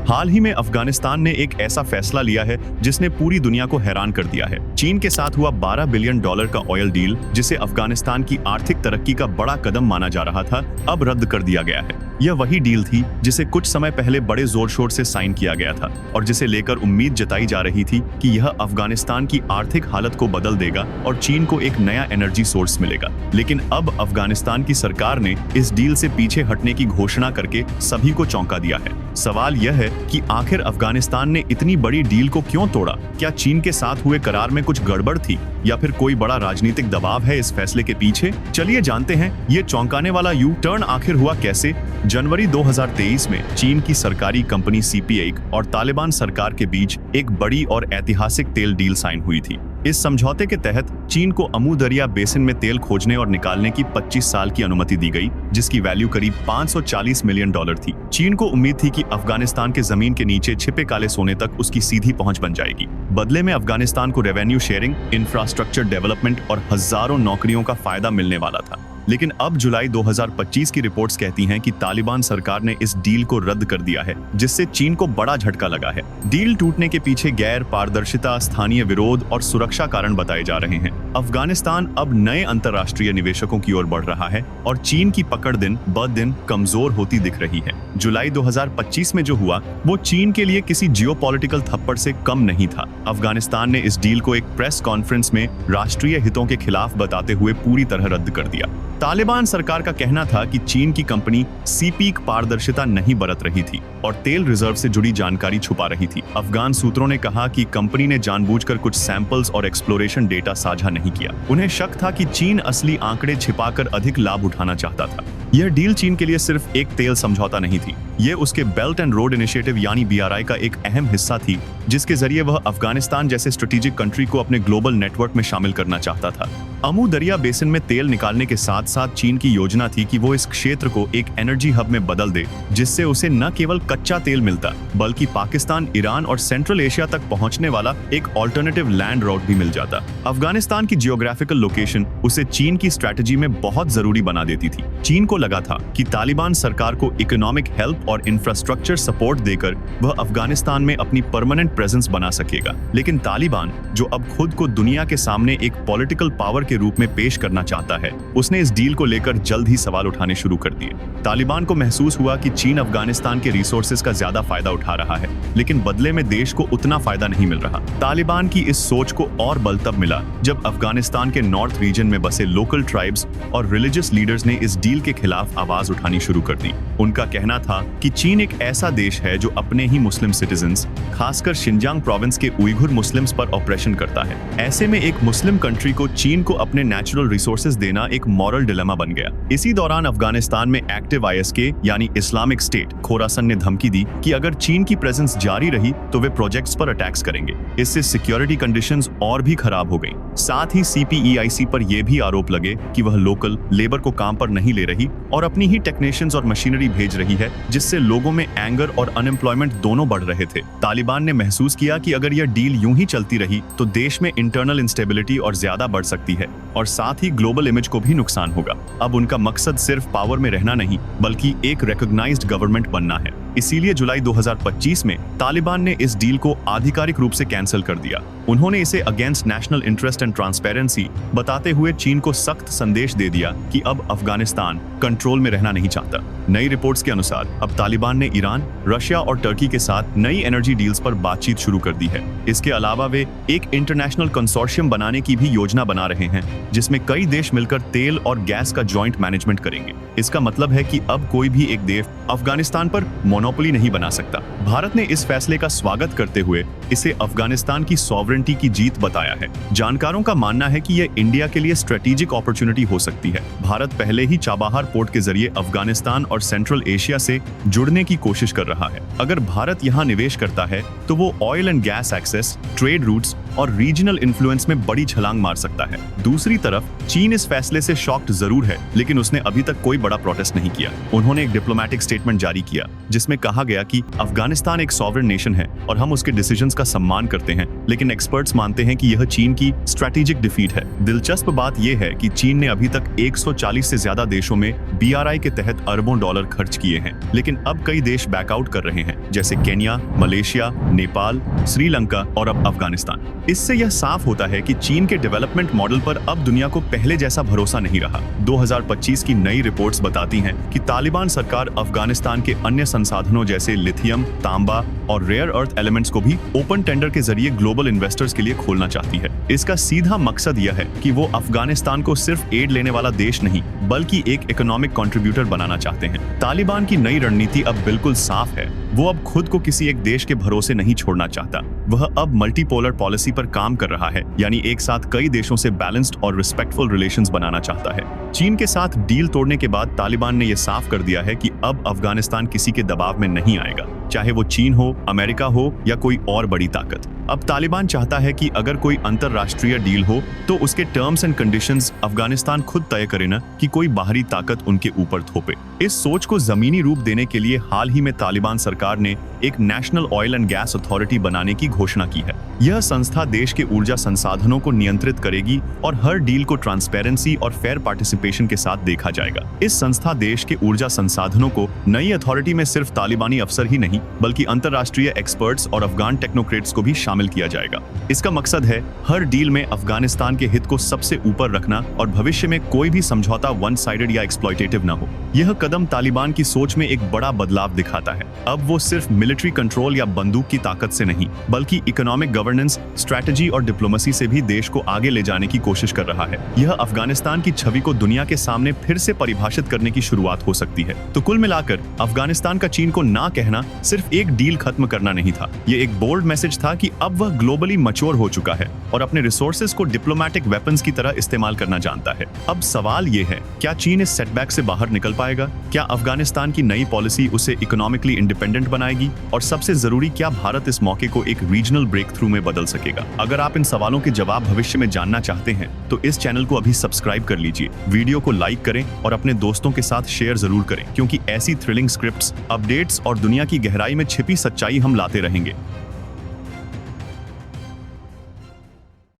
हाल ही में अफगानिस्तान ने एक ऐसा फैसला लिया है जिसने पूरी दुनिया को हैरान कर दिया है। चीन के साथ हुआ $12 बिलियन का ऑयल डील, जिसे अफगानिस्तान की आर्थिक तरक्की का बड़ा कदम माना जा रहा था, अब रद्द कर दिया गया है। यह वही डील थी जिसे कुछ समय पहले बड़े जोर शोर से साइन किया गया था और जिसे लेकर उम्मीद जताई जा रही थी कि यह अफगानिस्तान की आर्थिक हालत को बदल देगा और चीन को एक नया एनर्जी सोर्स मिलेगा। लेकिन अब अफगानिस्तान की सरकार ने इस डील से पीछे हटने की घोषणा करके सभी को चौंका दिया है। सवाल यह है कि आखिर अफगानिस्तान ने इतनी बड़ी डील को क्यों तोड़ा? क्या चीन के साथ हुए करार में कुछ गड़बड़ थी या फिर कोई बड़ा राजनीतिक दबाव है इस फैसले के पीछे? चलिए जानते हैं ये चौंकाने वाला यू टर्न आखिर हुआ कैसे। जनवरी 2023 में चीन की सरकारी कंपनी CP1 और तालिबान सरकार के बीच एक बड़ी और ऐतिहासिक तेल डील साइन हुई थी। इस समझौते के तहत चीन को अमू दरिया बेसिन में तेल खोजने और निकालने की 25 साल की अनुमति दी गई, जिसकी वैल्यू करीब $540 मिलियन थी। चीन को उम्मीद थी कि अफगानिस्तान के जमीन के नीचे छिपे काले सोने तक उसकी सीधी पहुंच बन जाएगी। बदले में अफगानिस्तान को रेवेन्यू शेयरिंग, इंफ्रास्ट्रक्चर डेवलपमेंट और हजारों नौकरियों का फायदा मिलने वाला था। लेकिन अब जुलाई 2025 की रिपोर्ट्स कहती हैं कि तालिबान सरकार ने इस डील को रद्द कर दिया है, जिससे चीन को बड़ा झटका लगा है। डील टूटने के पीछे गैर पारदर्शिता, स्थानीय विरोध और सुरक्षा कारण बताए जा रहे हैं। अफगानिस्तान अब नए अंतर्राष्ट्रीय निवेशकों की ओर बढ़ रहा है और चीन की पकड़ दिन ब दिन कमजोर होती दिख रही है। जुलाई 2025 में जो हुआ वो चीन के लिए किसी जियोपॉलिटिकल थप्पड़ से कम नहीं था। अफगानिस्तान ने इस डील को एक प्रेस कॉन्फ्रेंस में राष्ट्रीय हितों के खिलाफ बताते हुए पूरी तरह रद्द कर दिया। तालिबान सरकार का कहना था कि चीन की कंपनी CP1 पारदर्शिता नहीं बरत रही थी और तेल रिजर्व से जुड़ी जानकारी छुपा रही थी। अफगान सूत्रों ने कहा कि कंपनी ने जानबूझकर कुछ सैंपल्स और एक्सप्लोरेशन डेटा साझा नहीं किया। उन्हें शक था कि चीन असली आंकड़े छिपाकर अधिक लाभ उठाना चाहता था। यह डील चीन के लिए सिर्फ एक तेल समझौता नहीं थी, ये उसके बेल्ट एंड रोड इनिशिएटिव यानी BRI का एक अहम हिस्सा थी, जिसके जरिए वह अफगानिस्तान जैसे स्ट्रेटेजिक कंट्री को अपने ग्लोबल नेटवर्क में शामिल करना चाहता था। अमू दरिया बेसिन में तेल निकालने के साथ साथ चीन की योजना थी कि वो इस क्षेत्र को एक एनर्जी हब में बदल दे, जिससे उसे न केवल कच्चा तेल मिलता बल्कि पाकिस्तान, ईरान और सेंट्रल एशिया तक पहुंचने वाला एक ऑल्टरनेटिव लैंड रूट भी मिल जाता। अफगानिस्तान की जियोग्राफिकल लोकेशन उसे चीन की स्ट्रैटेजी में बहुत जरूरी बना देती थी। चीन को लगा था कि तालिबान सरकार को इकोनॉमिक हेल्प और इंफ्रास्ट्रक्चर सपोर्ट देकर वह अफगानिस्तान में अपनी परमानेंट प्रेजेंस बना सकेगा। लेकिन तालिबान, जो अब खुद को दुनिया के सामने एक पॉलिटिकल पावर के रूप में पेश करना चाहता है, उसने इस डील को लेकर जल्द ही सवाल उठाने शुरू कर दिए। तालिबान को महसूस हुआ कि चीन अफगानिस्तान के रिसोर्सेज का ज्यादा फायदा उठा रहा है, लेकिन बदले में देश को उतना फायदा नहीं मिल रहा। तालिबान की इस सोच को और बल तब मिला जब अफगानिस्तान के नॉर्थ रीजन में बसे लोकल ट्राइब्स और रिलीजियस लीडर्स ने इस डील के खिलाफ आवाज उठानी शुरू कर दी। उनका कहना था कि चीन एक ऐसा देश है जो अपने ही मुस्लिम सिटीजन्स, खासकर शिनजांग प्रोविंस के उइघुर मुस्लिम्स पर ऑपरेशन करता है। ऐसे में एक मुस्लिम कंट्री को चीन को अपने नेचुरल रिसोर्सेज देना एक मॉरल डिलेमा बन गया। इसी दौरान अफगानिस्तान में एक्टिव ISK यानी इस्लामिक स्टेट खोरासन ने धमकी दी कि अगर चीन की प्रेजेंस जारी रही तो वे प्रोजेक्ट्स पर अटैक्स करेंगे। इससे सिक्योरिटी कंडीशंस और भी खराब हो गई। साथ ही CPEIC पर यह भी आरोप लगे कि वह लोकल लेबर को काम पर नहीं ले रही और अपनी ही टेक्नीशियंस और मशीनरी भेज रही है, जिससे लोगों में एंगर और अनएम्प्लॉयमेंट दोनों बढ़ रहे थे। तालिबान ने महसूस किया कि अगर यह डील यूं ही चलती रही तो देश में इंटरनल इंस्टेबिलिटी और ज्यादा बढ़ सकती है और साथ ही ग्लोबल इमेज को भी नुकसान होगा। अब उनका मकसद सिर्फ पावर में रहना नहीं बल्कि एक रिकॉग्नाइज्ड गवर्नमेंट बनना है। इसीलिए जुलाई 2025 में तालिबान ने इस डील को आधिकारिक रूप से कैंसिल कर दिया। उन्होंने इसे against national interest and transparency बताते हुए चीन को सख्त संदेश दे दिया कि अब अफगानिस्तान कंट्रोल में रहना नहीं चाहता। नई रिपोर्ट्स के अनुसार अब तालिबान ने ईरान, रशिया और टर्की के साथ नई एनर्जी डील्स पर बातचीत शुरू कर दी है। इसके अलावा वे एक इंटरनेशनल कंसोर्शियम बनाने की भी योजना बना रहे हैं, जिसमें कई देश मिलकर तेल और गैस का जॉइंट मैनेजमेंट करेंगे। इसका मतलब है कि अब कोई भी एक देश अफगानिस्तान पर मोनोपोली नहीं बना सकता। भारत ने इस फैसले का स्वागत करते हुए इसे अफगानिस्तान की सॉवरेंटी की जीत बताया है। जानकारों का मानना है कि यह इंडिया के लिए स्ट्रेटेजिक अपॉर्चुनिटी हो सकती है। भारत पहले ही चाबहार पोर्ट के जरिए अफगानिस्तान और सेंट्रल एशिया से जुड़ने की कोशिश कर रहा है। अगर भारत यहां निवेश करता है तो वो oil and gas access, trade routes और रीजनल इन्फ्लुएंस में बड़ी छलांग मार सकता है। दूसरी तरफ चीन इस फैसले से शॉक्ड जरूर है, लेकिन उसने अभी तक कोई बड़ा प्रोटेस्ट नहीं किया। उन्होंने एक डिप्लोमेटिक स्टेटमेंट जारी किया जिसमें कहा गया कि अफगानिस्तान एक सॉवरेन नेशन है और हम उसके डिसीजंस का का सम्मान करते हैं, लेकिन एक्सपर्ट्स मानते हैं कि यह चीन की स्ट्रैटेजिक डिफीट है। दिलचस्प बात यह है कि चीन ने अभी तक 140 से ज्यादा देशों में BRI के तहत अरबों डॉलर खर्च किए हैं, लेकिन अब कई देश बैकआउट कर रहे हैं, जैसे केन्या, मलेशिया, नेपाल, श्रीलंका और अब अफगानिस्तान। इससे यह साफ होता है कि चीन के डेवलपमेंट मॉडल पर अब दुनिया को पहले जैसा भरोसा नहीं रहा। 2025 की नई रिपोर्ट्स बताती हैं कि तालिबान सरकार अफगानिस्तान के अन्य संसाधनों जैसे लिथियम, तांबा और रेयर अर्थ एलिमेंट्स को भी ओपन टेंडर के जरिए ग्लोबल इन्वेस्टर्स के लिए खोलना चाहती है। इसका सीधा मकसद यह है कि वो अफगानिस्तान को सिर्फ एड लेने वाला देश नहीं, बल्कि एक इकोनॉमिक कंट्रीब्यूटर बनाना चाहते हैं। तालिबान की नई रणनीति अब बिल्कुल साफ है। वो अब खुद को किसी एक देश के भरोसे नहीं छोड़ना चाहता। वह अब मल्टीपोलर पॉलिसी पर काम कर रहा है, यानी एक साथ कई देशों से बैलेंस्ड और रिस्पेक्टफुल रिलेशंस बनाना चाहता है। चीन के साथ डील तोड़ने के बाद तालिबान ने यह साफ कर दिया है कि अब अफगानिस्तान किसी के दबाव में नहीं आएगा, चाहे वो चीन हो, अमेरिका हो या कोई और बड़ी ताकत। अब तालिबान चाहता है कि अगर कोई अंतरराष्ट्रीय डील हो तो उसके टर्म्स एंड कंडीशंस अफगानिस्तान खुद तय करे, न कि कोई बाहरी ताकत उनके ऊपर थोपे। इस सोच को जमीनी रूप देने के लिए हाल ही में तालिबान सरकार ने एक national oil and gas authority बनाने की घोषणा की है। यह संस्था देश के ऊर्जा संसाधनों को नियंत्रित करेगी और हर डील को ट्रांसपेरेंसी और फेयर पार्टिसिपेशन के साथ देखा जाएगा। इस संस्था देश के ऊर्जा संसाधनों को नई अथॉरिटी में सिर्फ तालिबानी अफसर ही नहीं, बल्कि अंतरराष्ट्रीय एक्सपर्ट्स और अफगान टेक्नोक्रेट्स को भी शामिल किया जाएगा। इसका मकसद है हर डील में अफगानिस्तान के हित को सबसे ऊपर रखना और भविष्य में कोई भी समझौता वन साइडेड या एक्सप्लॉयटेटिव न हो। यह कदम तालिबान की सोच में एक बड़ा बदलाव दिखाता है। अब वो सिर्फ मिलिट्री कंट्रोल या बंदूक की ताकत से नहीं, बल्कि इकोनॉमिक गवर्नेंस, स्ट्रैटेजी और डिप्लोमेसी से भी देश को आगे ले जाने की कोशिश कर रहा है। यह अफगानिस्तान की छवि को दुनिया के सामने फिर से परिभाषित करने की शुरुआत हो सकती है। तो कुल मिलाकर अफगानिस्तान का चीन को ना कहना सिर्फ एक डील खत्म करना नहीं था, ये एक बोल्ड मैसेज था कि अब वह ग्लोबली मैच्योर हो चुका है और अपने रिसोर्सेज को डिप्लोमेटिक वेपन्स की तरह इस्तेमाल करना जानता है। अब सवाल ये है, क्या चीन इस सेटबैक से बाहर निकल पाएगा? क्या अफगानिस्तान की नई पॉलिसी उसे इकोनॉमिकली इंडिपेंडेंट बनाएगी? और सबसे जरूरी, क्या भारत इस मौके को एक रीजनल ब्रेक थ्रू में बदल सकेगा? अगर आप इन सवालों के जवाब भविष्य में जानना चाहते हैं तो इस चैनल को अभी सब्सक्राइब कर लीजिए, वीडियो को लाइक करें और अपने दोस्तों के साथ शेयर जरूर करें, क्योंकि ऐसी थ्रिलिंग स्क्रिप्ट्स, अपडेट्स और दुनिया की गहराई में छिपी सच्चाई हम लाते रहेंगे।